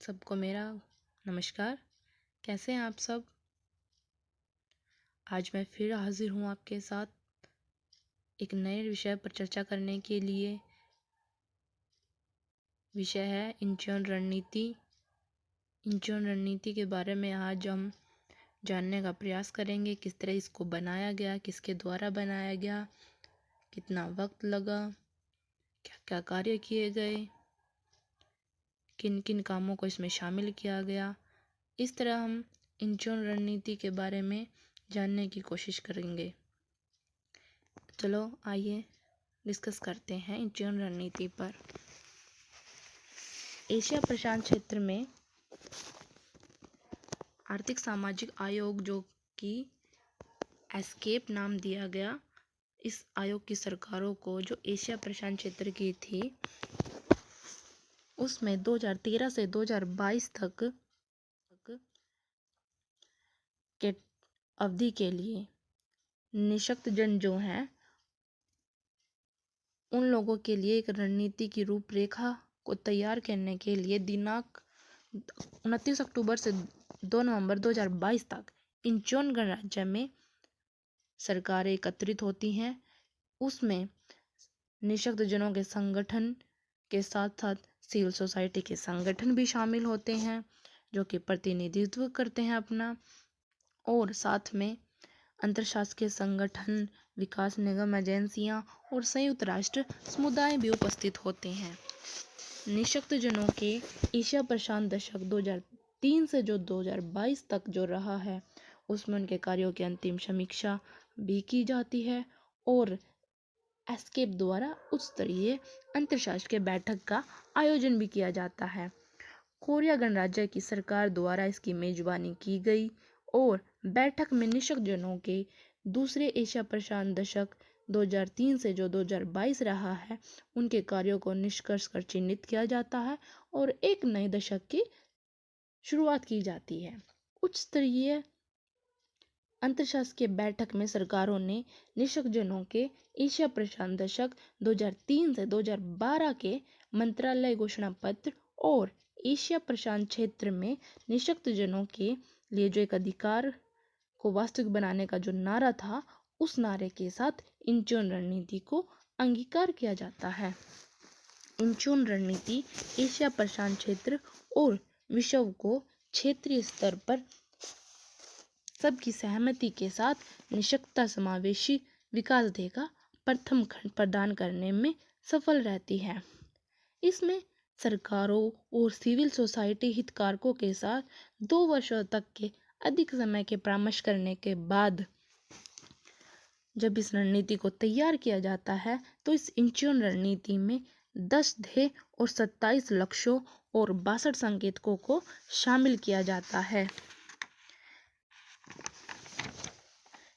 सबको मेरा नमस्कार। कैसे हैं आप सब? आज मैं फिर हाजिर हूँ आपके साथ एक नए विषय पर चर्चा करने के लिए। विषय है इंचन रणनीति। इंचन रणनीति के बारे में आज हम जानने का प्रयास करेंगे। किस तरह इसको बनाया गया, किसके द्वारा बनाया गया, कितना वक्त लगा, क्या क्या कार्य किए गए, किन किन कामों को इसमें शामिल किया गया। इस तरह हम इंचन रणनीति के बारे में जानने की कोशिश करेंगे। चलो आइए डिस्कस करते हैं इंचन रणनीति पर। एशिया प्रशांत क्षेत्र में आर्थिक सामाजिक आयोग, जो कि एस्केप नाम दिया गया, इस आयोग की सरकारों को जो एशिया प्रशांत क्षेत्र की थी, उसमें 2013 से 2022 तक के अवधि के लिए निःशक्त जन जो हैं उन लोगों के लिए एक रणनीति की रूपरेखा को तैयार करने के लिए दिनांक 29 अक्टूबर से 2 नवंबर 2022 तक इंचोन गणराज्य में सरकारें एकत्रित होती हैं। उसमें निःशक्त जनों के संगठन के साथ साथ सिविल सोसाइटी के संगठन भी शामिल होते हैं, जो कि प्रतिनिधित्व करते हैं अपना। और साथ में अंतरशासकीय संगठन, विकास निगम एजेंसियां और संयुक्त राष्ट्र समुदाय भी उपस्थित होते हैं। निःशक्त जनों के एशिया प्रशांत दशक 2003 से जो 2022 तक जो रहा है, उसमें उनके कार्यों की अंतिम समीक्षा भी की जाती है और एस्केप द्वारा उच्च स्तरीय अंतरशासकीय बैठक का आयोजन भी किया जाता है। कोरिया गणराज्य की सरकार द्वारा इसकी मेजबानी की गई और बैठक में निःशक्त जनों के दूसरे एशिया प्रशांत दशक 2003 से जो 2022 रहा है, उनके कार्यों को निष्कर्ष कर चिन्हित किया जाता है और एक नए दशक की शुरुआत की जाती है। उच्च स्तरीय अंतरशासकीय बैठक में सरकारों ने निःशक्त जनों के एशिया प्रशांत दशक 2003 से 2012 के मंत्रालय घोषणा पत्र और एशिया प्रशांत क्षेत्र में निःशक्त जनों के लिए जो एक अधिकार को वास्तविक बनाने का जो नारा था, उस नारे के साथ इंचोन रणनीति को अंगीकार किया जाता है। इंचोन रणनीति एशिया प्रशांत क्षेत्र और विश्व को क्षेत्रीय स्तर पर सबकी सहमति के साथ निःशक्तता समावेशी विकास देगा प्रथम खंड प्रदान करने में सफल रहती है। इसमें सरकारों और सिविल सोसाइटी हितधारकों के साथ 2 वर्षों तक के अधिक समय के परामर्श करने के बाद जब इस रणनीति को तैयार किया जाता है, तो इस इंचोन रणनीति में 10 ध्येय और 27 लक्ष्यों और 62 संकेतकों को शामिल किया जाता है।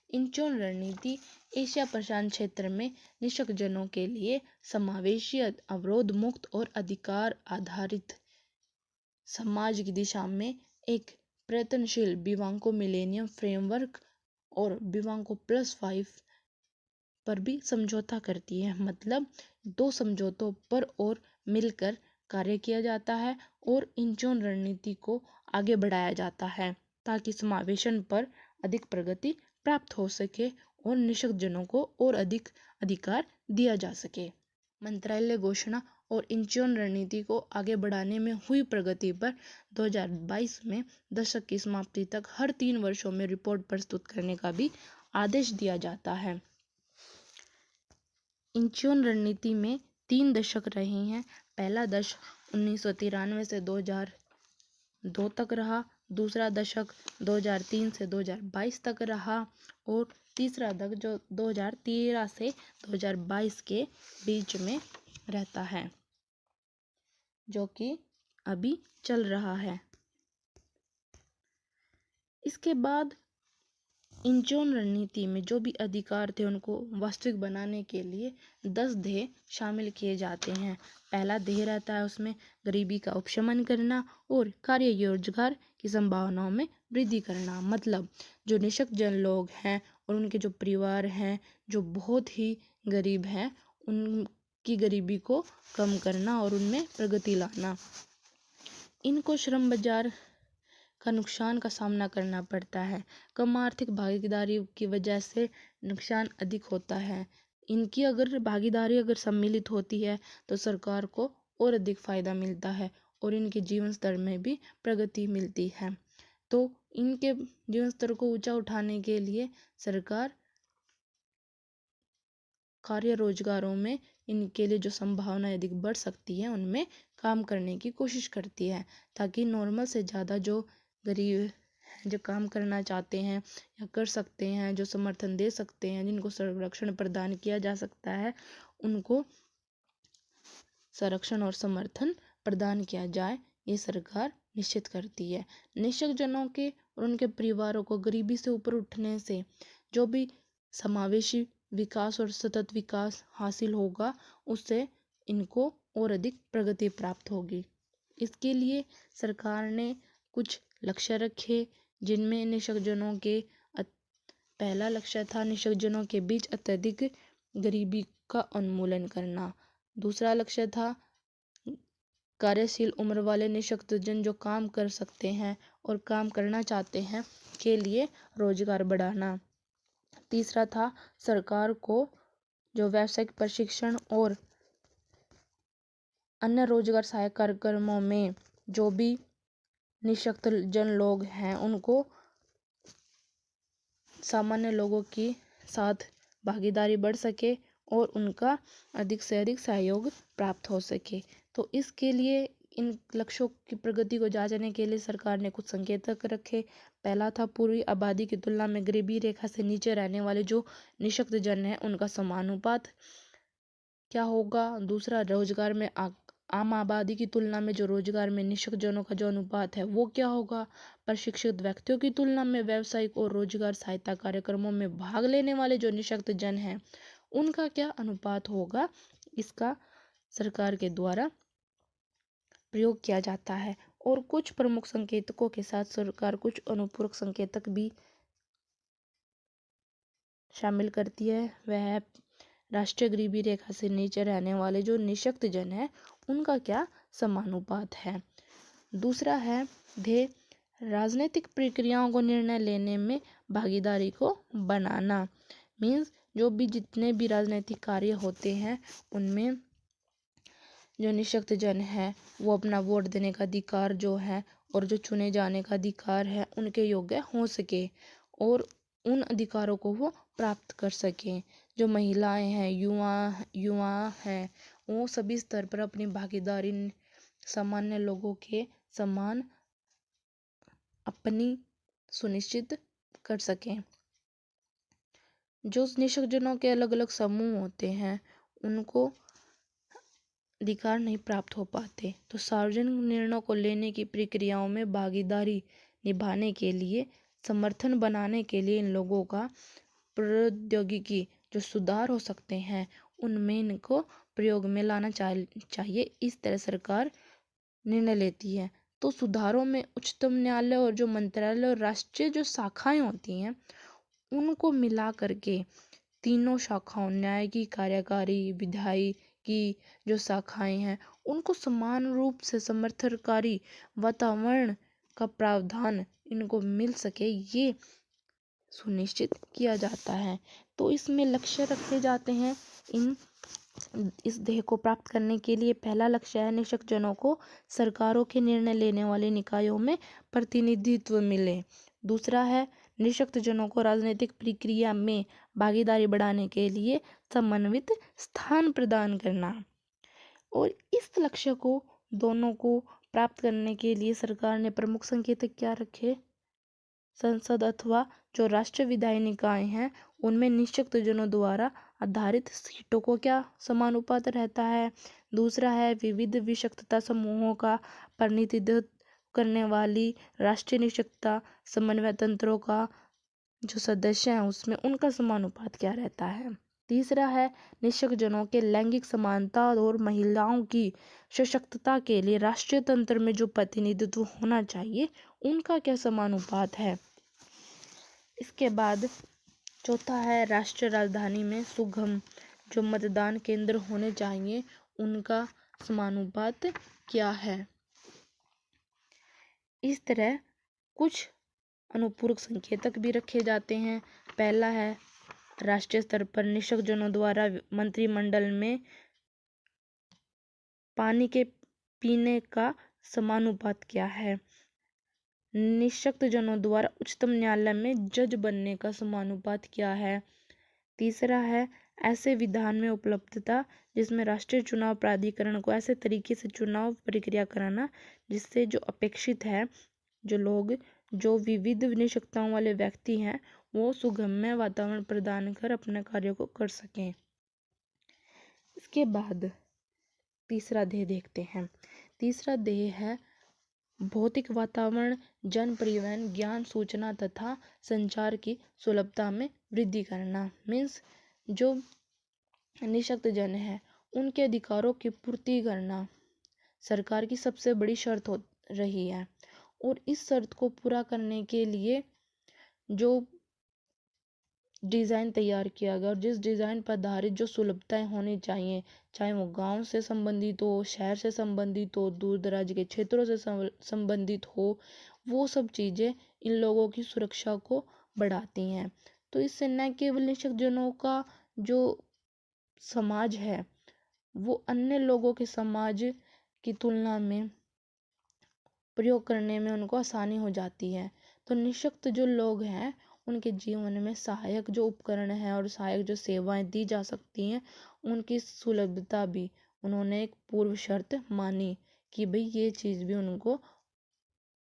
इंचोन रणनीति एशिया प्रशांत क्षेत्र में निःशक्त जनों के लिए समावेशी, अवरोध मुक्त और अधिकार आधारित समाज की दिशा में एक प्रयत्नशील विवांको मिलेनियम फ्रेमवर्क और विवांको +5 पर भी समझौता करती है। मतलब 2 समझौतों पर और मिलकर कार्य किया जाता है और इंचोन रणनीति को आगे बढ़ाया जाता है ताकि समावेशन पर अधिक प्रगति प्राप्त हो सके और निःशक्त जनों को और अधिक अधिकार दिया जा सके। मंत्रालय घोषणा और इंचोन रणनीति को आगे बढ़ाने में हुई प्रगति पर 2022 में दशक की समाप्ति तक हर 3 वर्षों में रिपोर्ट प्रस्तुत करने का भी आदेश दिया जाता है। इंचोन रणनीति में 3 दशक रहे हैं। पहला दशक 1993 से 2002 तक रहा, दूसरा दशक 2003 से 2022 तक रहा और तीसरा दशक जो 2013 से 2022 के बीच में रहता है, जो कि अभी चल रहा है। इसके बाद इंचोन रणनीति में जो भी अधिकार थे उनको वास्तविक बनाने के लिए 10 ध्येय शामिल किए जाते हैं। पहला ध्येय रहता है उसमें गरीबी का उपशमन करना और कार्य रोजगार की संभावनाओं में वृद्धि करना। मतलब जो निःशक्त जन लोग हैं और उनके जो परिवार हैं जो बहुत ही गरीब हैं, उनकी गरीबी को कम करना और उनमें प्रगति लाना। इनको श्रम बाजार का नुकसान का सामना करना पड़ता है। कम आर्थिक भागीदारी की वजह से नुकसान अधिक होता है। इनकी अगर भागीदारी अगर सम्मिलित होती है तो सरकार को और अधिक फायदा मिलता है और इनके जीवन स्तर में भी प्रगति मिलती है। तो इनके जीवन स्तर को ऊंचा उठाने के लिए सरकार कार्य रोजगारों में इनके लिए जो संभावनाएं अधिक बढ़ सकती हैं उनमें काम करने की कोशिश करती है, ताकि नॉर्मल से ज़्यादा जो गरीब हैं, जो काम करना चाहते हैं या कर सकते हैं, जो समर्थन दे सकते हैं, जिनको संरक्षण प्रदान किया जा सकता है, उनको संरक्षण और समर्थन प्रदान किया जाए, ये सरकार निश्चित करती है। निःशक्त जनों के और उनके परिवारों को गरीबी से ऊपर उठने से जो भी समावेशी विकास और सतत विकास हासिल होगा, उससे इनको और अधिक प्रगति प्राप्त होगी। इसके लिए सरकार ने कुछ लक्ष्य रखे, जिनमें निःशक्त जनों के पहला लक्ष्य था निःशक्त जनों के बीच अत्यधिक गरीबी का उन्मूलन करना। दूसरा लक्ष्य था कार्यशील उम्र वाले निःशक्त जन जो काम कर सकते हैं और काम करना चाहते हैं के लिए रोजगार बढ़ाना। तीसरा था सरकार को जो व्यावसायिक प्रशिक्षण और अन्य रोजगार सहायक कार्यक्रमों में जो भी निःशक्त जन लोग हैं उनको सामान्य लोगों के साथ भागीदारी बढ़ सके और उनका अधिक से अधिक सहयोग प्राप्त हो सके। तो इसके लिए इन लक्ष्यों की प्रगति को जांचने के लिए सरकार ने कुछ संकेतक रखे। पहला था पूरी आबादी की तुलना में गरीबी रेखा से नीचे रहने वाले जो निःशक्त जन हैं उनका समानुपात क्या होगा। दूसरा, रोजगार में आम आबादी की तुलना में जो रोजगार में निःशक्त जनों का जो अनुपात है वो क्या होगा। प्रशिक्षित व्यक्तियों की तुलना में व्यावसायिक और रोजगार सहायता कार्यक्रमों में भाग लेने वाले जो निःशक्त जन हैं उनका क्या अनुपात होगा, इसका सरकार के द्वारा प्रयोग किया जाता है। और कुछ प्रमुख संकेतकों के साथ सरकार कुछ अनुपूरक संकेतक भी शामिल करती है। वह राष्ट्रीय गरीबी रेखा से नीचे रहने वाले जो निःशक्त जन है उनका क्या समानुपात है। दूसरा है ध्येय राजनीतिक प्रक्रियाओं को निर्णय लेने में भागीदारी को बनाना। मीन्स जो भी जितने भी राजनीतिक कार्य होते हैं उनमें जो निःशक्त जन है वो अपना वोट देने का अधिकार जो है और जो चुने जाने का अधिकार है उनके योग्य हो सके और उन अधिकारों को वो प्राप्त कर सकें। जो महिलाएं हैं, युवा हैं, वो सभी स्तर पर अपनी भागीदारी सामान्य लोगों के समान अपनी सुनिश्चित कर सकें। जो निःशक्त जनों के अलग अलग समूह होते हैं उनको अधिकार नहीं प्राप्त हो पाते, तो सार्वजनिक निर्णयों को लेने की प्रक्रियाओं में भागीदारी निभाने के लिए समर्थन बनाने के लिए इन लोगों का प्रौद्योगिकी जो सुधार हो सकते हैं उनमें इनको प्रयोग में लाना चाहिए। इस तरह सरकार निर्णय लेती है। तो सुधारों में उच्चतम न्यायालय और जो मंत्रालय और राष्ट्रीय जो शाखाएं होती हैं उनको मिला करके तीनों शाखाओं न्याय की, कार्यकारी, विधायी की जो शाखाएं हैं उनको समान रूप से समर्थनकारी वातावरण का प्रावधान इनको मिल सके, ये सुनिश्चित किया जाता है। तो इसमें लक्ष्य रखे जाते हैं इस ध्येय को प्राप्त करने के लिए। पहला लक्ष्य है निःशक्त जनों को सरकारों के निर्णय लेने वाले निकायों में प्रतिनिधित्व मिले। दूसरा है निःशक्त जनों को राजनीतिक प्रक्रिया में भागीदारी बढ़ाने के लिए समन्वित स्थान प्रदान करना। और इस लक्ष्य को दोनों को प्राप्त करने के लिए सरकार ने प्रमुख संकेतक क्या रखे। संसद अथवा जो राष्ट्रीय विधायी निकाय हैं उनमें निःशक्त जनों द्वारा आधारित सीटों को क्या समानुपात रहता है। दूसरा है विविध विशक्तता समूहों का प्रतिनिधित्व करने वाली राष्ट्रीय निःशक्तता समन्वय तंत्रों का जो सदस्य हैं उसमें उनका समानुपात क्या रहता है। तीसरा है निःशक्त जनों के लैंगिक समानता और महिलाओं की सशक्तता के लिए राष्ट्रीय तंत्र में जो प्रतिनिधित्व होना चाहिए उनका क्या समानुपात है। इसके बाद चौथा है राष्ट्रीय राजधानी में सुगम जो मतदान केंद्र होने चाहिए उनका समानुपात क्या है। इस तरह कुछ अनुपूरक संकेतक भी रखे जाते हैं। पहला है राष्ट्रीय स्तर पर निष्कर्षजनों द्वारा मंत्रिमंडल में पानी के पीने का समानुपात क्या है। निष्कर्षजनों द्वारा उच्चतम न्यायालय में जज बनने का समानुपात क्या है। तीसरा है ऐसे विधान में उपलब्धता जिसमें राष्ट्रीय चुनाव प्राधिकरण को ऐसे तरीके से चुनाव प्रक्रिया कराना जिससे जो अपेक्षित है, जो विविध निष्पक्षताओं वाले व्यक्ति हैं वो सुगम्य वातावरण प्रदान कर अपने कार्यों को कर सकें। इसके बाद तीसरा ध्येय देखते हैं। तीसरा ध्येय है भौतिक वातावरण, जन परिवहन, ज्ञान, सूचना तथा संचार की सुलभता में वृद्धि करना। मीन्स जो निःशक्त जन है उनके अधिकारों की पूर्ति करना सरकार की सबसे बड़ी शर्त हो रही है। और इस शर्त को पूरा करने के लिए जो डिज़ाइन तैयार किया गया और जिस डिज़ाइन पर आधारित जो सुलभताएं होनी चाहिए, चाहे वो गांव से संबंधित हो, शहर से संबंधित हो, दूर दराज के क्षेत्रों से संबंधित हो, वो सब चीज़ें इन लोगों की सुरक्षा को बढ़ाती हैं। तो इससे न केवल निष्कर्षजनों का जो समाज है वो अन्य लोगों के समाज की तुलना में प्रयोग करने में उनको आसानी हो जाती है। तो निःशक्त जो लोग हैं उनके जीवन में सहायक जो उपकरण हैं और सहायक जो सेवाएं दी जा सकती हैं उनकी सुलभता भी उन्होंने एक पूर्व शर्त मानी कि भाई ये चीज़ भी उनको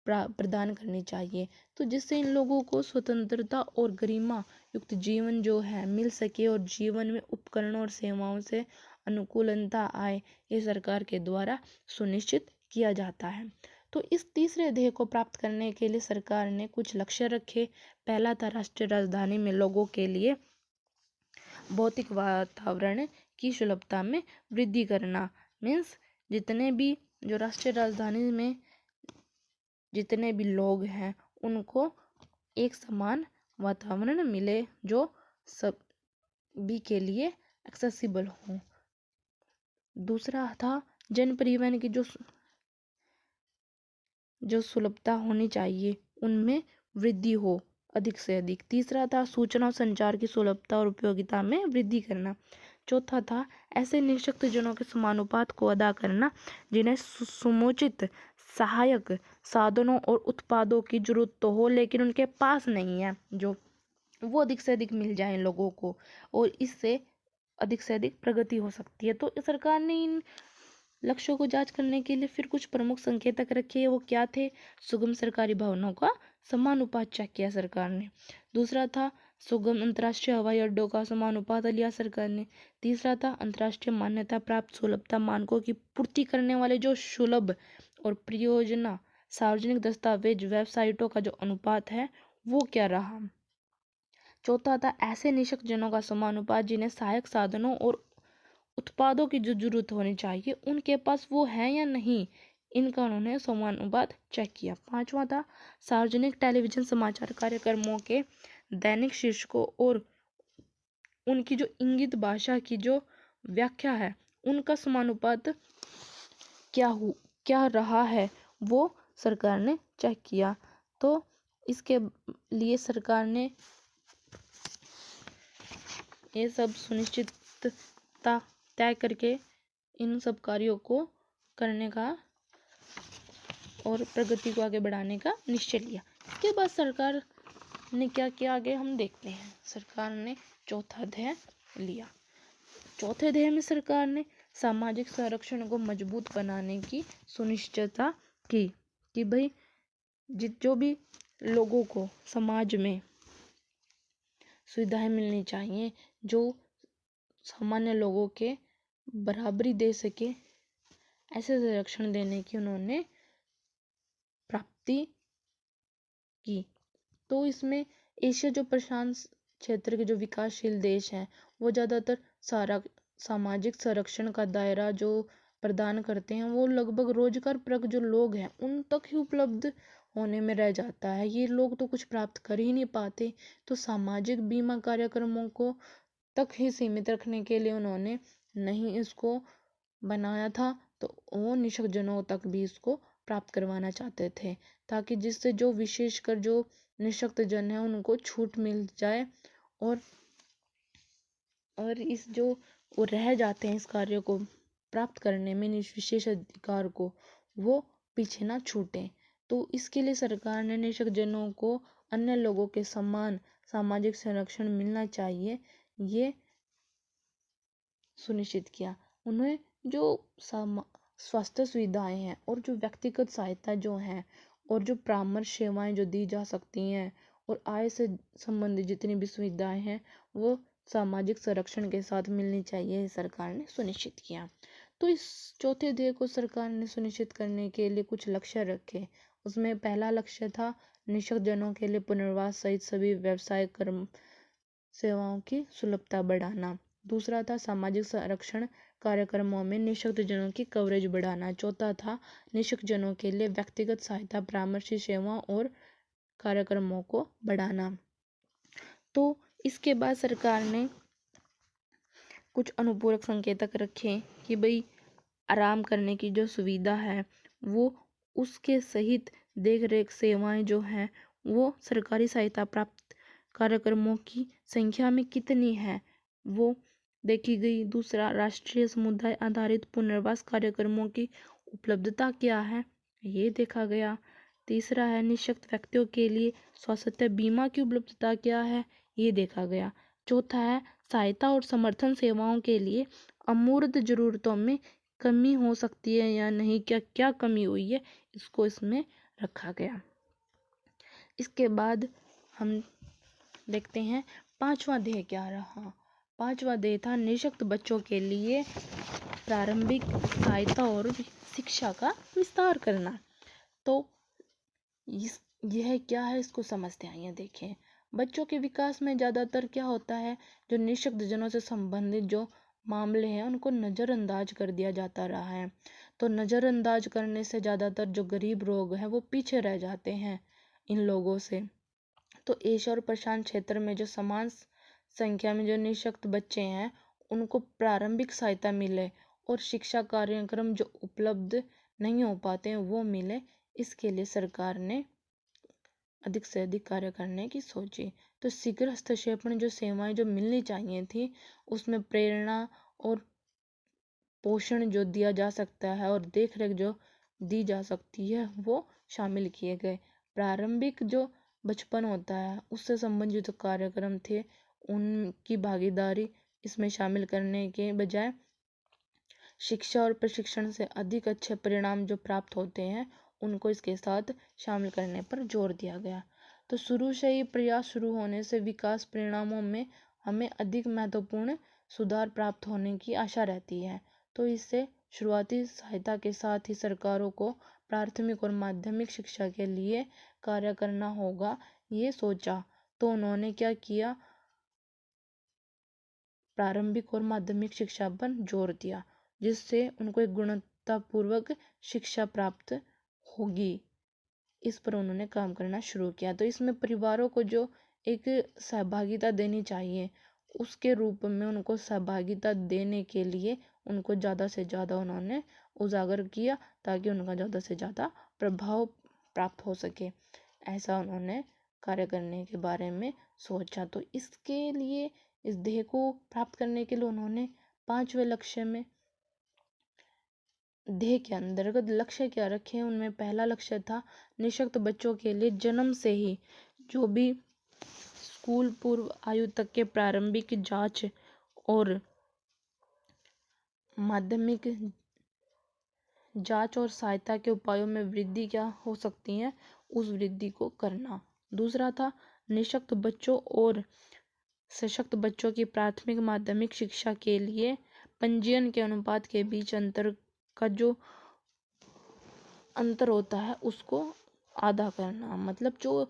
प्रदान करनी चाहिए। तो जिससे इन लोगों को स्वतंत्रता और गरिमा युक्त जीवन जो है मिल सके और जीवन में उपकरणों और सेवाओं से अनुकूलता आए, ये सरकार के द्वारा सुनिश्चित किया जाता है। तो इस तीसरे ध्येय को प्राप्त करने के लिए सरकार ने कुछ लक्ष्य रखे। पहला था राष्ट्रीय राजधानी में लोगों के लिए भौतिक वातावरण की सुलभता में वृद्धि करना। मीन्स जितने भी जो राष्ट्रीय राजधानी में जितने भी लोग हैं उनको एक समान वातावरण मिले जो सभी के लिए एक्सेसिबल हो। दूसरा था जन परिवहन की जो सुलभता होनी चाहिए उनमें वृद्धि हो अधिक से अधिक। तीसरा था सूचना और संचार की सुलभता और उपयोगिता में वृद्धि करना। चौथा था ऐसे निःशक्त जनों के समानुपात को अदा करना जिन्हें समुचित सहायक साधनों और उत्पादों की जरूरत तो हो लेकिन उनके पास नहीं है, जो वो अधिक से अधिक मिल जाए लोगों को और इससे अधिक से अधिक प्रगति हो सकती है। तो सरकार ने इन लक्ष्यों को जांच करने के लिए फिर कुछ प्रमुख संकेतक रखे। वो क्या थे? सुगम सरकारी भवनों का समानुपात चेक किया सरकार ने। दूसरा था सुगम अंतर्राष्ट्रीय हवाई अड्डों का समानुपात लिया सरकार ने। तीसरा था अंतर्राष्ट्रीय मान्यता प्राप्त सुलभता मानकों की पूर्ति करने वाले जो सुलभ और परियोजना सार्वजनिक दस्तावेज वेबसाइटों का जो अनुपात है वो क्या रहा। चौथा था ऐसे निःशक्त जनों का समानुपात जिन्हें सहायक साधनों और उत्पादों की जो जरूरत होनी चाहिए उनके पास वो है या नहीं, इनका उन्होंने समानुपात चेक किया। पांचवा था सार्वजनिक टेलीविजन समाचार कार्यक्रमों के दैनिक शीर्षकों और उनकी जो इंगित भाषा की जो व्याख्या है उनका समानुपात क्या रहा है वो सरकार ने चेक किया। तो इसके लिए सरकार ने ये सब सुनिश्चितता तय करके इन सब कार्यों को करने का और प्रगति को आगे बढ़ाने का निश्चय लिया। इसके बाद सरकार ने क्या किया आगे हम देखते हैं। सरकार ने चौथा ध्येय लिया। चौथे ध्येय में सरकार ने सामाजिक संरक्षण को मजबूत बनाने की सुनिश्चितता की कि भाई जो भी लोगों को समाज में सुविधाएं मिलनी चाहिए, जो सामान्य लोगों के बराबरी दे सके, ऐसे संरक्षण देने की उन्होंने प्राप्ति की। तो इसमें एशिया जो प्रशांत क्षेत्र के जो विकासशील देश हैं वो ज़्यादातर सामाजिक संरक्षण का दायरा जो प्रदान करते हैं वो लगभग रोजगारपरक जो लोग हैं उन तक ही उपलब्ध होने में रह जाता है। ये लोग तो कुछ प्राप्त कर ही नहीं पाते। तो सामाजिक बीमा कार्यक्रमों को तक ही सीमित रखने के लिए उन्होंने नहीं इसको बनाया था, तो वो निःशक्त जनों तक भी इसको प्राप्त करवाना चाहते थे, ताकि जिससे जो विशेषकर जो निःशक्त जन है उनको छूट मिल जाए और इस जो वो रह जाते हैं इस कार्य को प्राप्त करने में इस विशेष अधिकार को, वो पीछे ना छूटे। तो इसके लिए सरकार ने निःशक्त जनों को अन्य लोगों के समान सामाजिक संरक्षण मिलना चाहिए, ये सुनिश्चित किया। उन्हें जो स्वास्थ्य सुविधाएं हैं और जो व्यक्तिगत सहायता जो है और जो परामर्श सेवाएं जो दी जा सकती हैं और आय से संबंधित जितनी भी सुविधाएं हैं वो सामाजिक संरक्षण के साथ मिलनी चाहिए, सरकार ने सुनिश्चित किया। तो इस चौथे ध्येय को सरकार ने सुनिश्चित करने के लिए कुछ लक्ष्य रखे। उसमें पहला लक्ष्य था निःशक्त जनों के लिए पुनर्वास सहित सभी व्यवसाय कर्म सेवाओं की सुलभता बढ़ाना। दूसरा था सामाजिक संरक्षण कार्यक्रमों में निःशक्त जनों की कवरेज बढ़ाना। चौथा था निःशक्त जनों के लिए व्यक्तिगत सहायता परामर्श सेवाओं और कार्यक्रमों को बढ़ाना। तो इसके बाद सरकार ने कुछ अनुपूरक संकेतक रखे कि भाई आराम करने की जो सुविधा है वो उसके सहित देख रेख सेवाएं जो हैं वो सरकारी सहायता प्राप्त कार्यक्रमों की संख्या में कितनी है वो देखी गई। दूसरा, राष्ट्रीय समुदाय आधारित पुनर्वास कार्यक्रमों की उपलब्धता क्या है ये देखा गया। तीसरा है निःशक्त व्यक्तियों के लिए स्वास्थ्य बीमा की उपलब्धता क्या है ये देखा गया। चौथा है सहायता और समर्थन सेवाओं के लिए अमूर्त जरूरतों में कमी हो सकती है या नहीं, क्या क्या कमी हुई है इसको इसमें रखा गया। इसके बाद हम देखते हैं पांचवा ध्येय क्या रहा। पांचवा ध्येय था निःशक्त बच्चों के लिए प्रारंभिक सहायता और शिक्षा का विस्तार करना। तो यह क्या है इसको समझते हैं। देखें, बच्चों के विकास में ज़्यादातर क्या होता है, जो निःशक्त जनों से संबंधित जो मामले हैं उनको नज़रअंदाज कर दिया जाता रहा है। तो नज़रअंदाज करने से ज़्यादातर जो गरीब लोग हैं वो पीछे रह जाते हैं इन लोगों से। तो एशिया और प्रशांत क्षेत्र में जो समान संख्या में जो निःशक्त बच्चे हैं उनको प्रारंभिक सहायता मिले और शिक्षा कार्यक्रम जो उपलब्ध नहीं हो पाते हैं वो मिले, इसके लिए सरकार ने अधिक से अधिक कार्य करने की सोची। तो शीघ्र हस्तक्षेप में जो सेवाएं जो मिलनी चाहिए थी उसमें प्रेरणा और पोषण जो दिया जा सकता है और देख रेख जो दी जा सकती है वो शामिल किए गए। प्रारंभिक जो बचपन होता है उससे संबंधित जो कार्यक्रम थे उनकी भागीदारी इसमें शामिल करने के बजाय शिक्षा और प्रशिक्षण से अधिक अच्छे परिणाम जो प्राप्त होते हैं उनको इसके साथ शामिल करने पर जोर दिया गया। तो शुरू से ही प्रयास शुरू होने से विकास परिणामों में हमें अधिक महत्वपूर्ण सुधार प्राप्त होने की आशा रहती है। तो इससे शुरुआती सहायता के साथ ही सरकारों को प्राथमिक और माध्यमिक शिक्षा के लिए कार्य करना होगा ये सोचा। तो उन्होंने क्या किया, प्रारंभिक और माध्यमिक शिक्षा पर जोर दिया जिससे उनको एक गुणवत्तापूर्वक शिक्षा प्राप्त होगी, इस पर उन्होंने काम करना शुरू किया। तो इसमें परिवारों को जो एक सहभागिता देनी चाहिए उसके रूप में उनको सहभागिता देने के लिए उनको ज़्यादा से ज़्यादा उन्होंने उजागर किया ताकि उनका ज़्यादा से ज़्यादा प्रभाव प्राप्त हो सके। ऐसा उन्होंने कार्य करने के बारे में सोचा। तो इसके लिए इस ध्येय को प्राप्त करने के लिए उन्होंने पांचवें लक्ष्य में ध्येय के अंतर्गत लक्ष्य क्या रखे, उनमें पहला लक्ष्य था निःशक्त बच्चों के लिए जन्म से ही जो भी स्कूल पूर्व आयु तक के प्रारंभिक जांच और माध्यमिक जांच और सहायता के उपायों में वृद्धि क्या हो सकती है उस वृद्धि को करना। दूसरा था निःशक्त बच्चों और सशक्त बच्चों की प्राथमिक माध्यमिक शिक्षा के लिए पंजीयन के अनुपात के बीच अंतर का जो अंतर होता है उसको आधा करना। मतलब जो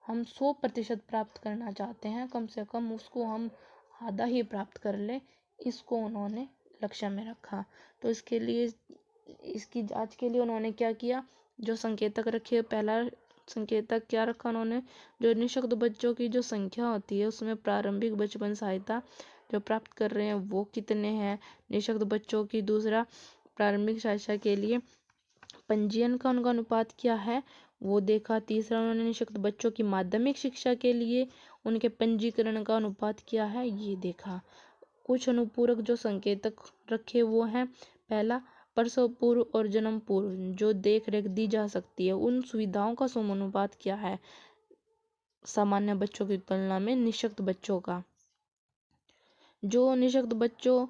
हम 100% प्राप्त करना चाहते हैं कम से कम उसको हम आधा ही प्राप्त कर ले, इसको उन्होंने लक्ष्य में रखा। तो इसके लिए इसकी जांच के लिए उन्होंने क्या किया, जो संकेतक रखे, पहला संकेतक क्या रखा उन्होंने, जो निःशक्त बच्चों की जो संख्या होती है उसमें प्रारंभिक बचपन सहायता जो प्राप्त कर रहे हैं वो कितने हैं निःशक्त बच्चों की। दूसरा, प्रारंभिक शिक्षा के लिए पंजीयन का उनका अनुपात क्या है वो देखा। तीसरा उन्होंने निःशक्त बच्चों की माध्यमिक शिक्षा के लिए उनके पंजीकरण का अनुपात क्या है ये देखा। कुछ अनुपूरक जो संकेतक रखे वो हैं, पहला प्रसव पूर्व और जन्म पूर्व जो देख रेख दी जा सकती है उन सुविधाओं का समानुपात क्या है सामान्य बच्चों की तुलना में निःशक्त बच्चों का। जो निःशक्त बच्चों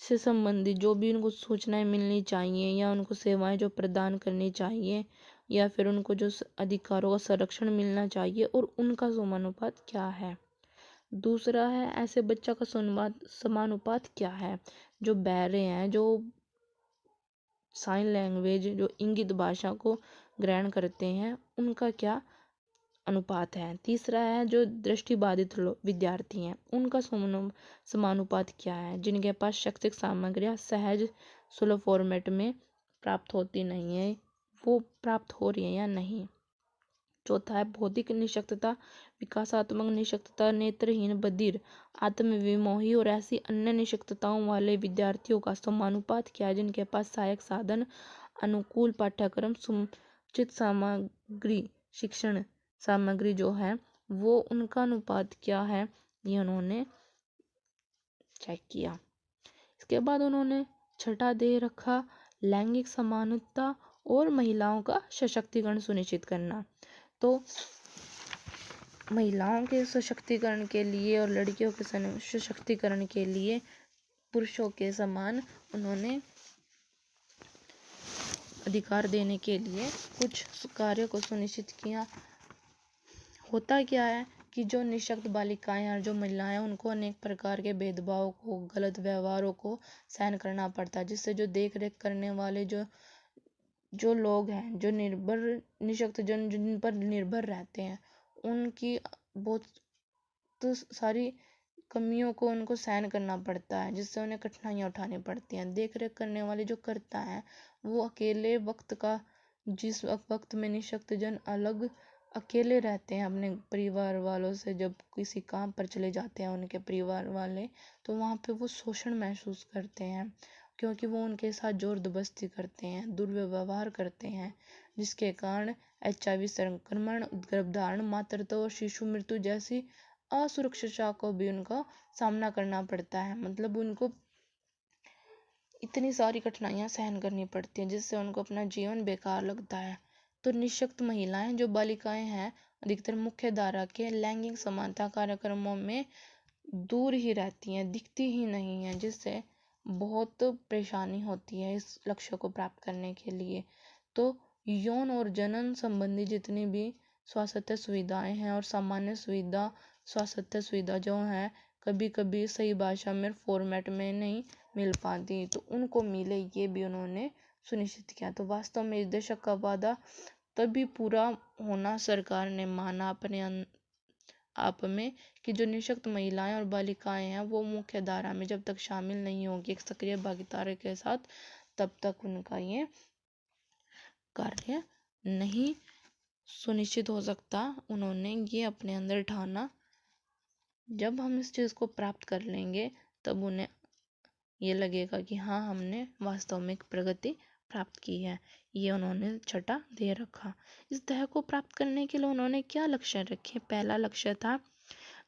से संबंधित जो भी उनको सूचनाएं मिलनी चाहिए या उनको सेवाएं जो प्रदान करनी चाहिए या फिर उनको जो अधिकारों का संरक्षण मिलना चाहिए और उनका समानुपात क्या है। दूसरा है ऐसे बच्चा का समानुपात क्या है जो बहरे हैं, जो साइन लैंग्वेज जो इंगित भाषा को ग्रहण करते हैं उनका क्या अनुपात है। तीसरा है जो दृष्टिबाधित विद्यार्थी हैं उनका समानुपात क्या है, जिनके पास शैक्षिक सामग्रियाँ सहज सुलभ फॉर्मेट में प्राप्त होती नहीं है वो प्राप्त हो रही है या नहीं। चौथा है भौतिक निःशक्तता, विकासात्मक निःशक्तता, नेत्रहीन, बधिर, आत्मविमोही और ऐसी अन्य निःशक्तताओं वाले विद्यार्थियों का समानुपात क्या है, जिनके पास सहायक साधन, अनुकूल पाठ्यक्रम, समुचित सामग्री, शिक्षण सामग्री जो है वो उनका अनुपात क्या है ये उन्होंने चेक किया। इसके बाद उन्होंने छठा दे रखा लैंगिक समानता और महिलाओं का सशक्तिकरण सुनिश्चित करना। तो महिलाओं के सशक्तिकरण के लिए और लड़कियों के सशक्तिकरण के लिए पुरुषों के समान उन्होंने अधिकार देने के लिए कुछ कार्यों को सुनिश्चित किया। होता क्या है कि जो निःशक्त बालिकाएं और जो महिलाएं उनको अनेक प्रकार के भेदभाव को, गलत व्यवहारों को सहन करना पड़ता है, जिससे जो देख रेख करने वाले जो लोग हैं, जो निःशक्त जन जिन पर निर्भर रहते हैं, उनकी बहुत सारी कमियों को उनको सहन करना पड़ता है, जिससे उन्हें कठिनाइयाँ उठानी पड़ती हैं। देख रेख करने वाले जो करता है वो अकेले वक्त का, जिस वक्त में निःशक्त जन अलग अकेले रहते हैं अपने परिवार वालों से, जब किसी काम पर चले जाते हैं उनके परिवार वाले, तो वहाँ पे वो शोषण महसूस करते हैं, क्योंकि वो उनके साथ जोर जबरदस्ती करते हैं, दुर्व्यवहार करते हैं, जिसके कारण HIV संक्रमण, गर्भधारण, मातृत्व और शिशु मृत्यु जैसी असुरक्षितता को भी उनको सामना करना पड़ता है। मतलब उनको इतनी सारी कठिनाइयाँ सहन करनी पड़ती हैं, जिससे उनको अपना जीवन बेकार लगता है। तो निःशक्त महिलाएं जो बालिकाएं हैं अधिकतर मुख्य धारा के लैंगिक समानता कार्यक्रमों में दूर ही रहती हैं, दिखती ही नहीं हैं, जिससे बहुत परेशानी होती है इस लक्ष्य को प्राप्त करने के लिए। तो यौन और जनन संबंधी जितनी भी स्वास्थ्य सुविधाएं हैं और सामान्य सुविधा, स्वास्थ्य सुविधा जो है कभी कभी सही भाषा में फॉर्मेट में नहीं मिल पाती, तो उनको मिले ये भी उन्होंने सुनिश्चित किया। तो वास्तव में इस दशक का वादा तभी पूरा होना सरकार ने माना अपने आप में कि जो निःशक्त महिलाएं और बालिकाएं हैं वो मुख्य धारा में जब तक शामिल नहीं होगी एक सक्रिय भागीदारी के साथ, तब तक उनका ये कार्य नहीं सुनिश्चित हो सकता। उन्होंने ये अपने अंदर ठाना, जब हम इस चीज़ को प्राप्त कर लेंगे तब उन्हें ये लगेगा कि हाँ हमने वास्तव में एक प्रगति प्राप्त की है। ये उन्होंने छठा दे रखा। इस ध्येय को प्राप्त करने के लिए उन्होंने क्या लक्ष्य रखे। पहला लक्ष्य था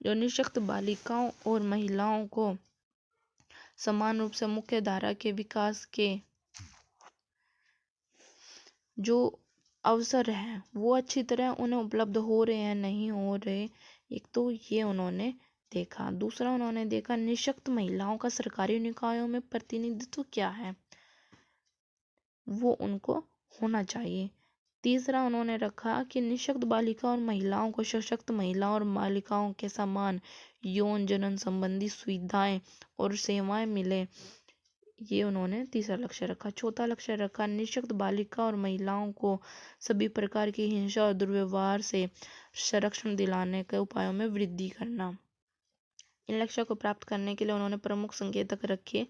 जो निःशक्त बालिकाओं और महिलाओं को समान रूप से मुख्य धारा के विकास के जो अवसर हैं वो अच्छी तरह उन्हें उपलब्ध हो रहे हैं नहीं हो रहे, एक तो ये उन्होंने देखा। दूसरा उन्होंने देखा निःशक्त महिलाओं का सरकारी निकायों में प्रतिनिधित्व क्या है, वो उनको होना चाहिए। तीसरा उन्होंने रखा कि निःशक्त बालिका और महिलाओं को सशक्त महिलाओं और बालिकाओं के समान यौन जनन संबंधी सुविधाएं और सेवाएं मिले, ये उन्होंने तीसरा लक्ष्य रखा। चौथा लक्ष्य रखा निःशक्त बालिका और महिलाओं को सभी प्रकार की हिंसा और दुर्व्यवहार से संरक्षण दिलाने के उपायों में वृद्धि करना। इन लक्ष्यों को प्राप्त करने के लिए उन्होंने प्रमुख संकेतक रखे।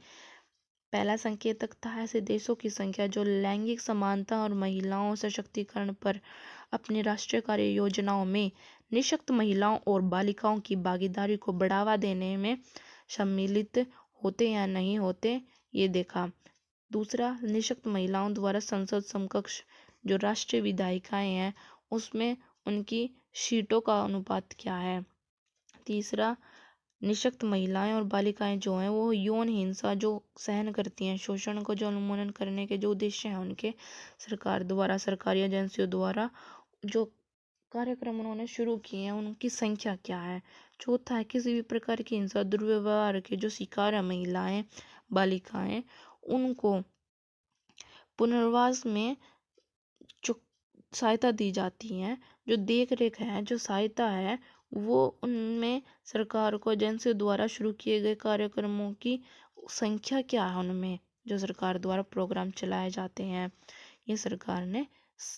पहला संकेतक था ऐसे देशों की संख्या जो लैंगिक समानता और महिलाओं सशक्तिकरण पर अपनी राष्ट्रीय कार्य योजनाओं में निःशक्त महिलाओं और बालिकाओं की भागीदारी को बढ़ावा देने में सम्मिलित होते या नहीं होते, ये देखा। दूसरा, निःशक्त महिलाओं द्वारा संसद समकक्ष जो राष्ट्रीय विधायिकाएं हैं उसमें उनकी सीटों का अनुपात क्या है। तीसरा, निःशक्त महिलाएं और बालिकाएं जो हैं वो यौन हिंसा जो सहन करती हैं, शोषण को जो उन्मूलन करने के जो उद्देश्य हैं उनके, सरकार द्वारा, सरकारी एजेंसियों द्वारा जो कार्यक्रम उन्होंने शुरू किए हैं उनकी संख्या क्या है। चौथा है, किसी भी प्रकार की हिंसा दुर्व्यवहार के जो शिकार है महिलाएं बालिकाएं, उनको पुनर्वास में जो सहायता दी जाती है, जो देख रेख है, जो सहायता है, वो उनमें सरकार को एजेंसी द्वारा शुरू किए गए कार्यक्रमों की संख्या क्या है उनमें जो सरकार द्वारा प्रोग्राम चलाए जाते हैं। ये सरकार ने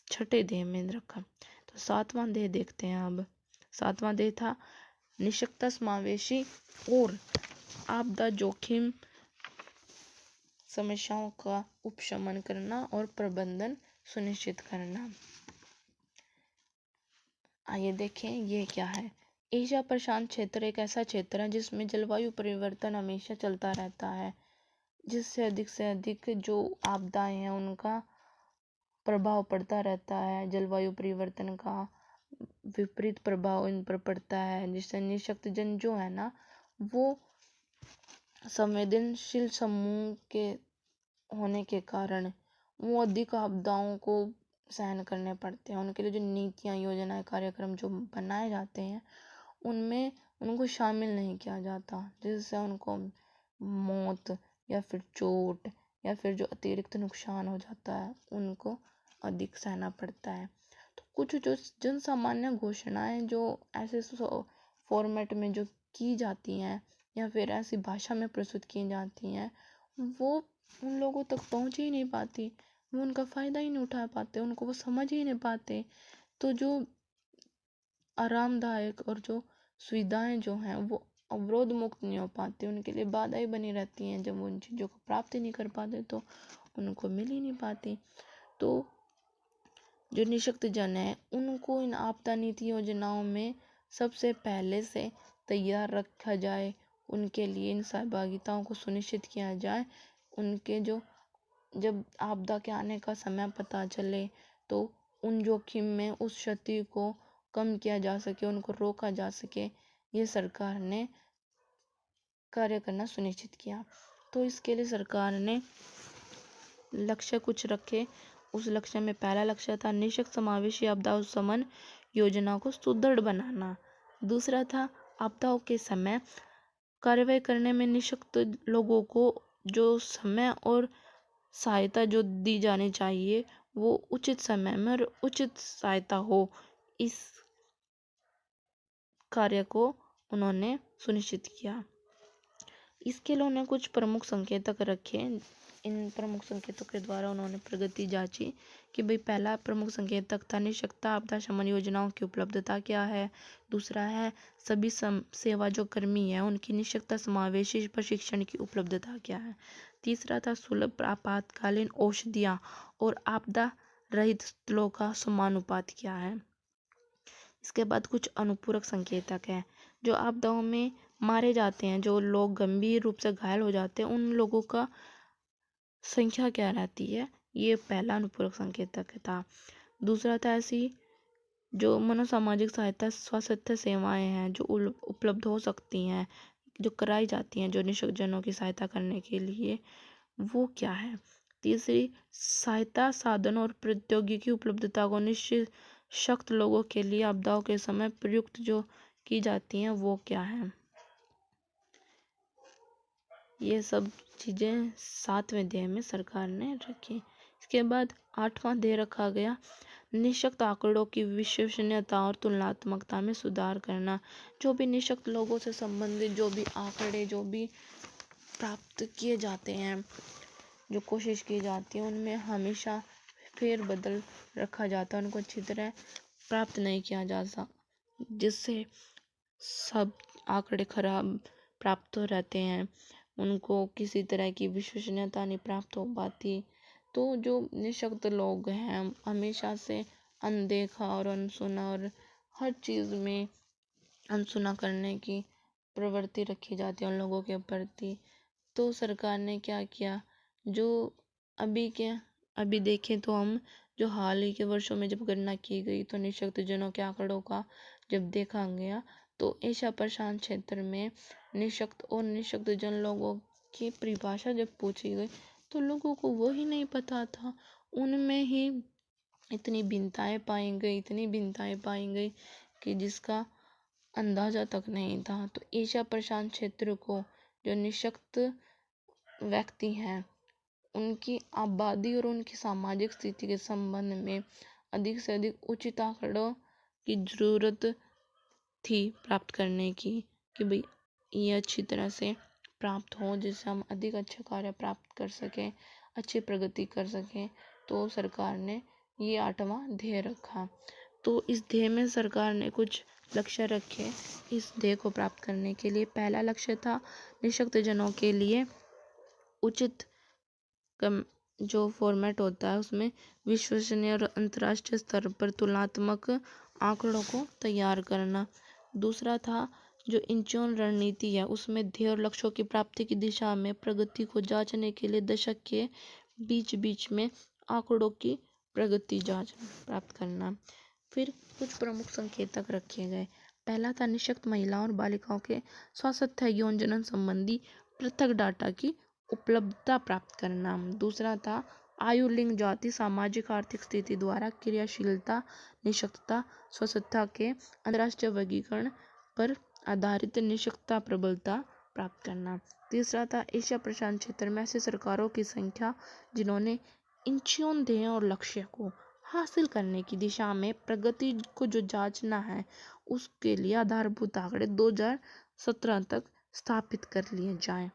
छठे ध्येय में रखा। तो सातवां ध्येय देखते हैं अब। सातवां ध्येय था निःशक्तता समावेशी और आपदा जोखिम समस्याओं का उपशमन करना और प्रबंधन सुनिश्चित करना। आइए देखें ये क्या है। एशिया प्रशांत क्षेत्र एक ऐसा क्षेत्र है जिसमें जलवायु परिवर्तन हमेशा चलता रहता है, जिससे अधिक से अधिक जो आपदाएं हैं उनका प्रभाव पड़ता रहता है। जलवायु परिवर्तन का विपरीत प्रभाव इन पर पड़ता है, जिससे निःशक्त जन जो है ना वो संवेदनशील समूह के होने के कारण वो अधिक आपदाओं को सहन करने पड़ते हैं। उनके लिए जो नीतियाँ, योजनाएं, कार्यक्रम जो बनाए जाते हैं उनमें उनको शामिल नहीं किया जाता, जिससे उनको मौत या फिर चोट या फिर जो अतिरिक्त नुकसान हो जाता है उनको अधिक सहना पड़ता है। तो कुछ जो जन सामान्य घोषणाएं जो ऐसे फॉर्मेट में जो की जाती हैं या फिर ऐसी भाषा में प्रस्तुत की जाती हैं वो उन लोगों तक पहुंच ही नहीं पाती, वो उनका फ़ायदा ही नहीं उठा पाते, उनको वो समझ ही नहीं पाते। तो जो आरामदायक और जो सुविधाएं जो हैं वो अवरोध मुक्त नहीं हो पाती, उनके लिए बाधाएं बनी रहती हैं। जब वो उन चीज़ों को प्राप्त ही नहीं कर पाते तो उनको मिल ही नहीं पाती। तो जो निःशक्त जन है उनको इन आपदा नीति योजनाओं में सबसे पहले से तैयार रखा जाए, उनके लिए इन सहभागिताओं को सुनिश्चित किया जाए। उनके जो जब आपदा के आने का समय पता चले तो उन जोखिम में उस क्षति को कम किया जा सके, उनको रोका जा सके, ये सरकार ने कार्य करना सुनिश्चित किया। तो इसके लिए सरकार ने लक्ष्य कुछ रखे। उस लक्ष्य में पहला लक्ष्य था निःशक्त समावेशी आपदा शमन योजना को सुदृढ़ बनाना। दूसरा था आपदाओं के समय कार्रवाई करने में निःशक्त लोगों को जो समय और सहायता जो दी जानी चाहिए वो उचित समय में और उचित सहायता हो, इस कार्य को उन्होंने सुनिश्चित किया। इसके लिए उन्होंने कुछ प्रमुख संकेतक रखे। इन प्रमुख संकेतों के द्वारा उन्होंने प्रगति जांची कि भाई पहला प्रमुख संकेतक था निःशक्तता आपदा शमन योजनाओं की उपलब्धता क्या है। दूसरा है सभी सेवा जो कर्मी है उनकी निःशक्तता समावेशी प्रशिक्षण की उपलब्धता क्या है। तीसरा था सुलभ आपातकालीन औषधियाँ और आपदा रहित स्थलों का समानुपात क्या है। इसके बाद कुछ अनुपूरक संकेतक हैं। जो आपदाओं में मारे जाते हैं, जो लोग गंभीर रूप से घायल हो जाते हैं, उन लोगों का संख्या क्या रहती है, ये पहला अनुपूरक संकेतक था। दूसरा था ऐसी जो मनोसामाजिक सहायता स्वास्थ्य सेवाएं हैं जो उपलब्ध हो सकती हैं, जो कराई जाती हैं जो निःशक्त जनों की सहायता करने के लिए, वो क्या है। तीसरी, सहायता साधन और प्रौद्योगिकी उपलब्धता को निःशक्त लोगों के लिए आपदाओं के समय प्रयुक्त जो की जाती हैं वो क्या है। ये सब चीज़ें सातवें ध्येय में सरकार ने रखी। इसके बाद आठवां ध्येय रखा गया निःशक्त आंकड़ों की विश्वसनीयता और तुलनात्मकता में सुधार करना। जो भी निःशक्त लोगों से संबंधित जो भी आंकड़े जो भी प्राप्त किए जाते हैं, जो कोशिश की जाती है, उनमें हमेशा फेरबदल रखा जाता है, उनको अच्छी तरह प्राप्त नहीं किया जाता, जिससे सब आंकड़े खराब प्राप्त हो रहते हैं, उनको किसी तरह की विश्वसनीयता नहीं प्राप्त हो पाती। तो जो निःशक्त लोग हैं हमेशा से अनदेखा और अनसुना और हर चीज़ में अनसुना करने की प्रवृत्ति रखी जाती है उन लोगों के प्रति। तो सरकार ने क्या किया, जो अभी देखें तो हम जो हाल ही के वर्षों में जब गणना की गई तो निःशक्त जनों के आंकड़ों का जब देखा गया तो एशिया प्रशांत क्षेत्र में निःशक्त और निःशक्त जन लोगों की परिभाषा जब पूछी गई तो लोगों को वो ही नहीं पता था। उनमें ही इतनी भिन्नताएं पाई गई कि जिसका अंदाजा तक नहीं था। तो एशिया प्रशांत क्षेत्र को जो निःशक्त व्यक्ति हैं उनकी आबादी और उनकी सामाजिक स्थिति के संबंध में अधिक से अधिक उचित आंकड़ों की जरूरत थी प्राप्त करने की, कि भाई ये अच्छी तरह से प्राप्त हो जिससे हम अधिक अच्छे कार्य प्राप्त कर सकें, अच्छी प्रगति कर सकें। तो सरकार ने ये 8वां ध्येय रखा। तो इस ध्येय में सरकार ने कुछ लक्ष्य रखे इस ध्येय को प्राप्त करने के लिए। पहला लक्ष्य था निःशक्त जनों के लिए उचित जो फॉर्मेट होता है उसमें विश्वसनीय और अंतर्राष्ट्रीय स्तर पर तुलनात्मक आंकड़ों को तैयार करना। दूसरा था जो इंचोन रणनीति है उसमें ध्येय और लक्ष्यों की प्राप्ति की दिशा में प्रगति को जांचने के लिए दशक के बीच बीच में आंकड़ों की प्रगति जांच प्राप्त करना। फिर कुछ प्रमुख संकेतक रखे गए। पहला था निःशक्त महिलाओं और बालिकाओं के स्वास्थ्य यौन जनन संबंधी पृथक डाटा की उपलब्धता प्राप्त करना। दूसरा था आयु, लिंग, जाति, सामाजिक आर्थिक स्थिति द्वारा क्रियाशीलता, निःशक्तता, स्वास्थ्य के अंतर्राष्ट्रीय वर्गीकरण पर आधारित निःशक्तता प्रबलता प्राप्त करना। तीसरा था एशिया प्रशांत क्षेत्र में ऐसी सरकारों की संख्या जिन्होंने इन ध्येयों और लक्ष्य को हासिल करने की दिशा में प्रगति को जो जांचना है उसके लिए आधारभूत आंकड़े 2017 तक स्थापित कर लिए जाएं।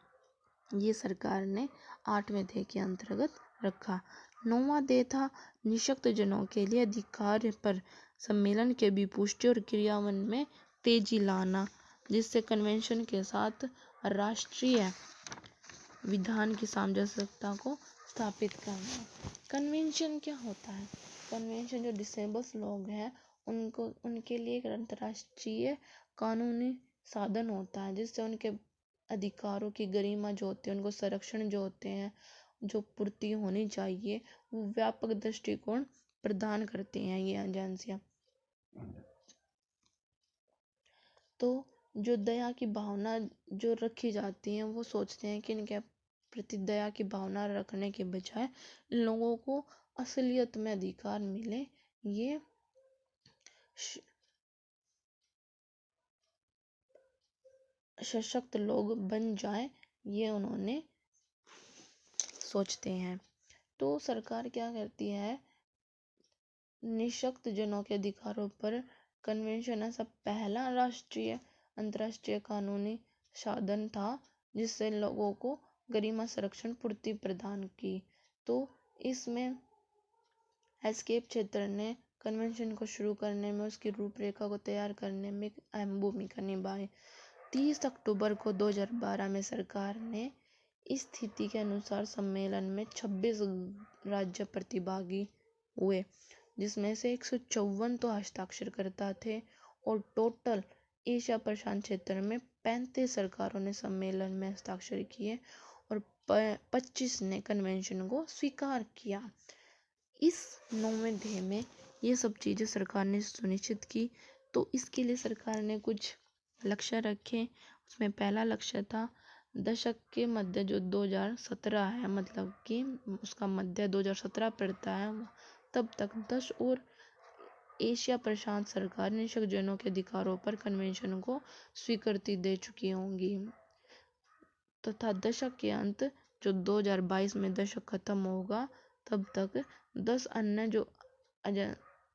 ये सरकार ने 8वें ध्येय के अंतर्गत रखा। 9वां ध्येय था निःशक्त जनों के लिए अधिकार पर सम्मेलन के भी पुष्टि और क्रियान्वयन में तेजी लाना, जिससे कन्वेंशन के साथ राष्ट्रीय विधान की सामंजस्यता को स्थापित करना। कन्वेंशन क्या होता है? कन्वेंशन जो डिसेबल्स लोग हैं उनके लिए एक अंतर्राष्ट्रीय कानूनी साधन होता है जिससे उनके अधिकारों की गरिमा जो होती है, उनको संरक्षण जो होते हैं, जो पूर्ति होनी चाहिए, वो व्यापक दृष्टिकोण प्रदान करती हैं ये एजेंसियां। तो जो दया की भावना जो रखी जाती है वो सोचते हैं कि इनके प्रति दया की भावना रखने के बजाय इन लोगों को असलियत में अधिकार मिले, ये सशक्त लोग बन जाए, ये उन्होंने सोचते हैं। तो सरकार क्या करती है, निःशक्त जनों के अधिकारों पर कन्वेंशन ऐसा पहला राष्ट्रीय अंतर्राष्ट्रीय कानूनी साधन था जिससे लोगों को गरिमा, संरक्षण, पूर्ति प्रदान की। तो इसमें एस्केप क्षेत्र ने कन्वेंशन को शुरू करने में, उसकी रूपरेखा को तैयार करने में एक अहम भूमिका निभाई। 30 अक्टूबर को 2012 में सरकार ने इस स्थिति के अनुसार सम्मेलन में 26 राज्य प्रतिभागी हुए, जिसमें से 154 तो हस्ताक्षरकर्ता थे और टोटल एशिया प्रशांत क्षेत्र में 35 सरकारों ने सम्मेलन में हस्ताक्षर किए और 25 ने कन्वेंशन को स्वीकार किया। इस 9वें ध्येय में ये सब चीज़ें सरकार ने सुनिश्चित की। तो इसके लिए सरकार ने कुछ लक्ष्य रखे। उसमें पहला लक्ष्य था दशक के मध्य जो 2017 है, मतलब कि उसका मध्य 2017 पड़ता है, तब तक 10 और एशिया प्रशांत सरकार निःशक्त जनों के अधिकारों पर कन्वेंशन को स्वीकृति दे चुकी होंगी तथा दशक के अंत जो 2022 में दशक खत्म होगा तब तक 10 अन्य जो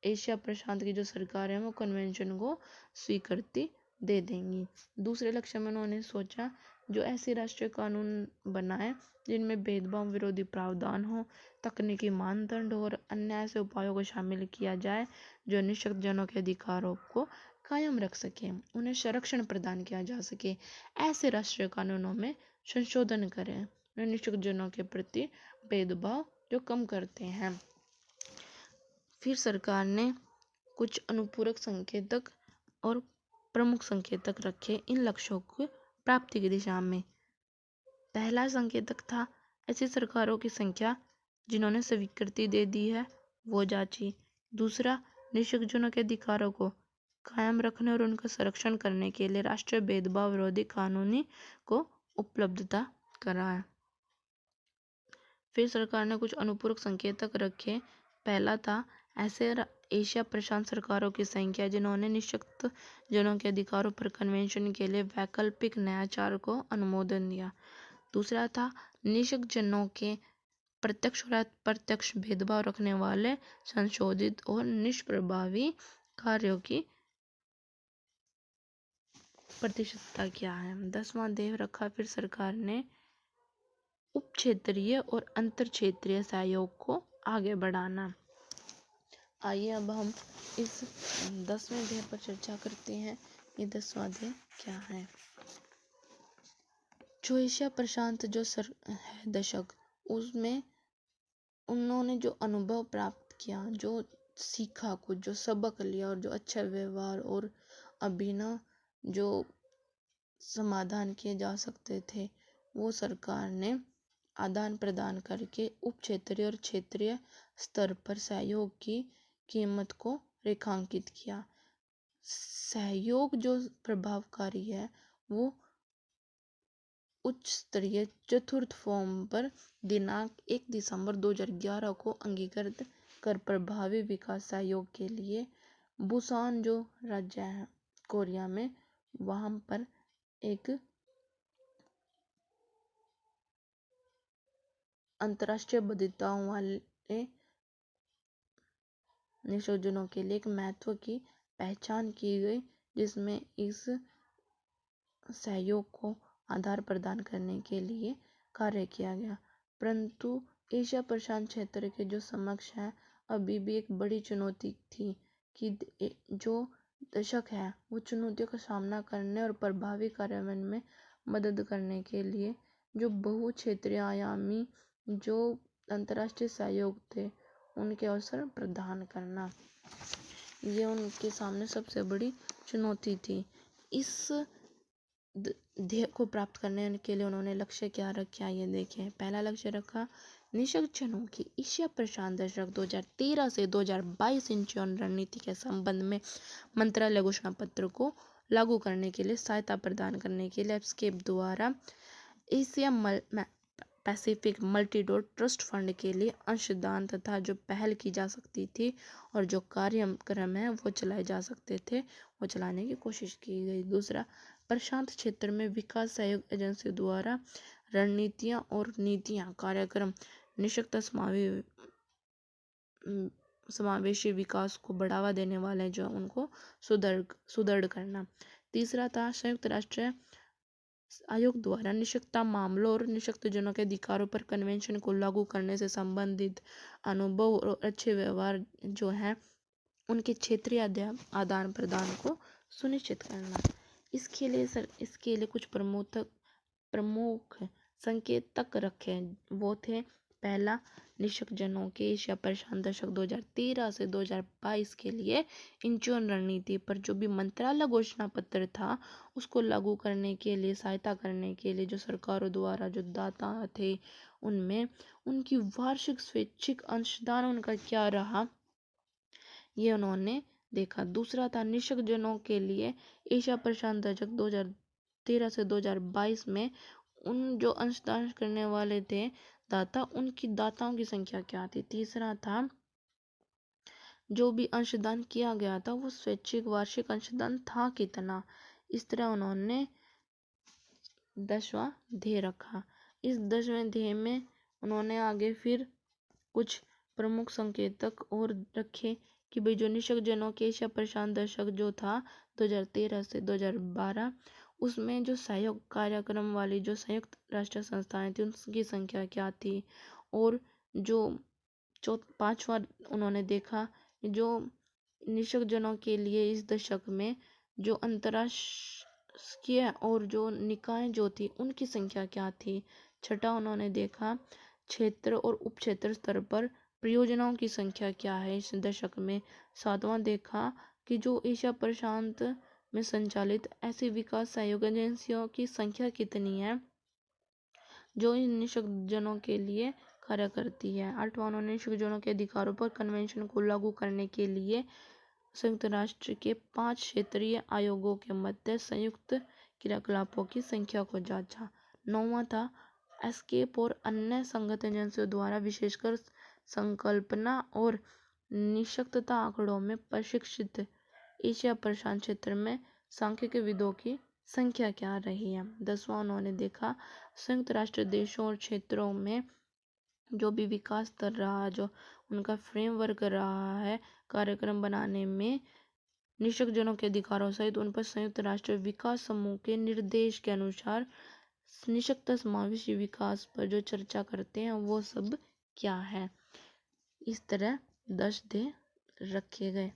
एशिया प्रशांत की जो सरकार है वो कन्वेंशन को स्वीकृति दे देंगी। दूसरे लक्ष्य में उन्होंने सोचा जो ऐसे राष्ट्रीय कानून बनाए जिनमें भेदभाव विरोधी प्रावधान हो, तकनीकी मानदंड और अन्य ऐसे उपायों को शामिल किया जाए जो निःशक्त जनों के अधिकारों को कायम रख सके, उन्हें संरक्षण प्रदान किया जा सके। ऐसे राष्ट्रीय कानूनों में संशोधन करें निःशक्त जनों के प्रति भेदभाव जो कम करते हैं। फिर सरकार ने कुछ अनुपूरक संकेतक और प्रमुख संकेतक रखे इन लक्ष्यों की प्राप्ति की दिशा में। पहला संकेतक था ऐसी सरकारों की संख्या जिन्होंने स्वीकृति दे दी है वो जांची। दूसरा, निःशक्तजनों के अधिकारों को कायम रखने और उनका संरक्षण करने के लिए राष्ट्रीय भेदभाव विरोधी कानूनी को उपलब्धता कराया। फिर सरकार ने कुछ अनुपूरक संकेतक रखे। पहला था ऐसे एशिया प्रशांत सरकारों की संख्या जिन्होंने निःशक्त जनों के अधिकारों पर कन्वेंशन के लिए वैकल्पिक न्यायाचार को अनुमोदन दिया। दूसरा था निःशक्त जनों के प्रत्यक्ष और अप्रत्यक्ष भेदभाव रखने वाले संशोधित और निष्प्रभावी कार्यों की प्रतिशतता क्या है। 10वां देव रखा फिर सरकार ने उप क्षेत्रीय और अंतर क्षेत्रीय सहयोग को आगे बढ़ाना। आइए अब हम इस 10वें अध्याय पर चर्चा करते हैं। ये 10वां अध्याय क्या है। जो एशिया प्रशांत जो है दशक, उसमें उन्होंने जो अनुभव प्राप्त किया, जो सीखा, कुछ जो सबक लिया और जो अच्छा व्यवहार और अभिनव जो समाधान किए जा सकते थे, वो सरकार ने आदान प्रदान करके उप क्षेत्रीय और क्षेत्रीय स्तर पर सहयोग की कीमत को रेखांकित किया। सहयोग जो प्रभावकारी है वो उच्च स्तरीय चतुर्थ फोरम पर दिनांक 1 दिसंबर 2011 को अंगीकृत कर प्रभावी विकास सहयोग के लिए बुसान जो राज्य है कोरिया में, वहां पर एक अंतर्राष्ट्रीय बद्धताओं वाले निःशक्तजनों के लिए एक महत्व की पहचान की गई, जिसमें इस सहयोग को आधार प्रदान करने के लिए कार्य किया गया। परंतु एशिया प्रशांत क्षेत्र के जो समक्ष है अभी भी एक बड़ी चुनौती थी कि जो दशक है वो चुनौतियों का सामना करने और प्रभावी कार्यान्वयन में मदद करने के लिए जो बहु क्षेत्रीय आयामी जो अंतर्राष्ट्रीय सहयोग थे उनके अवसर प्रदान करना, ये उनके सामने सबसे बड़ी चुनौती थी। इस ध्येय को प्राप्त करने के लिए उन्होंने लक्ष्य क्या रखा, ये देखें। पहला लक्ष्य रखा निःशक्तजनों की एशिया प्रशांत दशक 2013 से 2022 इंचन रणनीति के संबंध में मंत्रालय घोषणा पत्र को लागू करने के लिए सहायता प्रदान करने के लिए एस्केप द्वारा एशिया पैसिफिक मल्टीडोर ट्रस्ट फंड के लिए अंशदान तथा जो पहल की जा सकती थी और जो कार्यक्रम है वो चलाए जा सकते थे वो चलाने की कोशिश की गई। दूसरा, प्रशांत क्षेत्र में विकास सहयोग एजेंसी द्वारा रणनीतियां और नीतियां कार्यक्रम निःशक्त समावेशी विकास को बढ़ावा देने वाले जो उनको सुदृढ़ करना। तीसरा था संयुक्त राष्ट्र आयोग द्वारा निःशक्तता मामलों और निःशक्तजनों के अधिकारों पर कन्वेंशन को लागू करने से संबंधित अनुभव और अच्छे व्यवहार जो है उनके क्षेत्रीय आदान प्रदान को सुनिश्चित करना। इसके लिए कुछ प्रमुख संकेतक रखे। वो थे पहला, निःशक्तजनों के एशिया प्रशांत दशक 2013 से 2022 के लिए इंचोन रणनीति पर जो भी मंत्रालय घोषणा पत्र था उसको लागू करने के लिए सहायता करने के लिए जो सरकारों द्वारा जो दाता थे उनमें उनकी वार्षिक स्वैच्छिक अंशदान उनका क्या रहा, ये उन्होंने देखा। दूसरा था निःशक्तजनों के लिए एशिया प्रशांत दशक 2013 से 2022 में उन जो अंशदान करने वाले थे दाता, उनकी दाताओं की संख्या क्या थी। तीसरा था जो भी अंशदान किया गया था वो स्वैच्छिक वार्षिक अंशदान था कितना। इस तरह उन्होंने 10वां ध्येय रखा। इस 10वें ध्येय में उन्होंने आगे फिर कुछ प्रमुख संकेतक और रखे कि भाई जो निःशक्तजनों के एशिया प्रशांत दशक जो था 2013 से 2012 उसमें जो सहयोग कार्यक्रम वाली जो संयुक्त राष्ट्र संस्थाएं थी उनकी संख्या क्या थी। और जो पांचवा उन्होंने देखा जो निःशक्तजनों के लिए इस दशक में जो अंतर्राष्ट्रीय और जो निकाय जो थी उनकी संख्या क्या थी। छठा उन्होंने देखा क्षेत्र और उप क्षेत्र स्तर पर परियोजनाओं की संख्या क्या है इस दशक में। सातवां देखा कि जो एशिया प्रशांत में संचालित ऐसी विकास सहयोग एजेंसियों की संख्या कितनी है जो इन निःशक्तजनों के लिए कार्य करती है। 8वां, उन्होंने निषिद्धजनों के अधिकारों पर कन्वेंशन को लागू करने के लिए संयुक्त राष्ट्र के 5 क्षेत्रीय आयोगों के मध्य संयुक्त क्रियाकलापों की संख्या को जांचा। 9वां था एस्केप और अन्य संगठन एजेंसियों द्वारा विशेषकर संकल्पना और निष्पक्षता आंकड़ों में प्रशिक्षित एशिया प्रशांत क्षेत्र में सांख्यिकीविदों की संख्या क्या रही है। 10वां, उन्होंने देखा संयुक्त राष्ट्र देशों और क्षेत्रों में जो भी विकास कर रहा है, जो उनका फ्रेमवर्क रहा है कार्यक्रम बनाने में, निषिद्धजनों के अधिकारों सहित उन पर संयुक्त राष्ट्र विकास समूह के निर्देश के अनुसार निष्पक्ष समावेशी विकास पर जो चर्चा करते हैं वो सब क्या है। इस तरह 10 ध्येय रखे गए।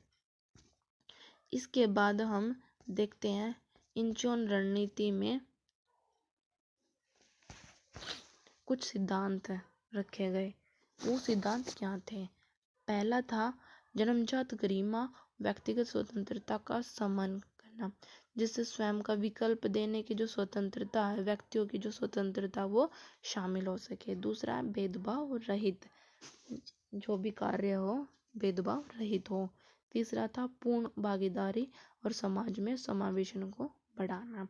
इसके बाद हम देखते हैं इंचोन रणनीति में कुछ सिद्धांत रखे गए। वो सिद्धांत क्या थे? पहला था जन्मजात गरिमा, व्यक्तिगत स्वतंत्रता का सम्मान करना, जिससे स्वयं का विकल्प देने की जो स्वतंत्रता है, व्यक्तियों की जो स्वतंत्रता वो शामिल हो सके। दूसरा है भेदभाव रहित, जो भी कार्य हो भेदभाव रहित हो। तीसरा था पूर्ण भागीदारी और समाज में समावेशन को बढ़ाना।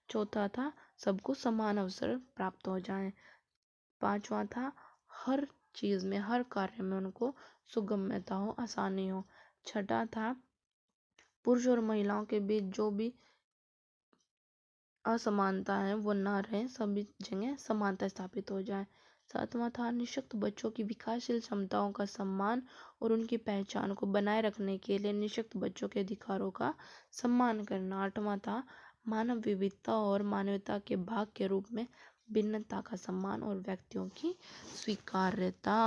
चौथा था सबको समान अवसर प्राप्त हो जाए। 5वां था हर चीज में, हर कार्य में उनको सुगम्यता हो, आसानी हो। 6ठा था पुरुष और महिलाओं के बीच जो भी असमानता है वो ना रहे, सभी जगह समानता स्थापित हो जाए। 7वां था निःशक्त बच्चों की विकासशील क्षमताओं का सम्मान और उनकी पहचान को बनाए रखने के लिए निःशक्त बच्चों के अधिकारों का सम्मान करना। 8वां था मानव विविधता और मानवता के भाग के रूप में भिन्नता का सम्मान और व्यक्तियों की स्वीकार्यता।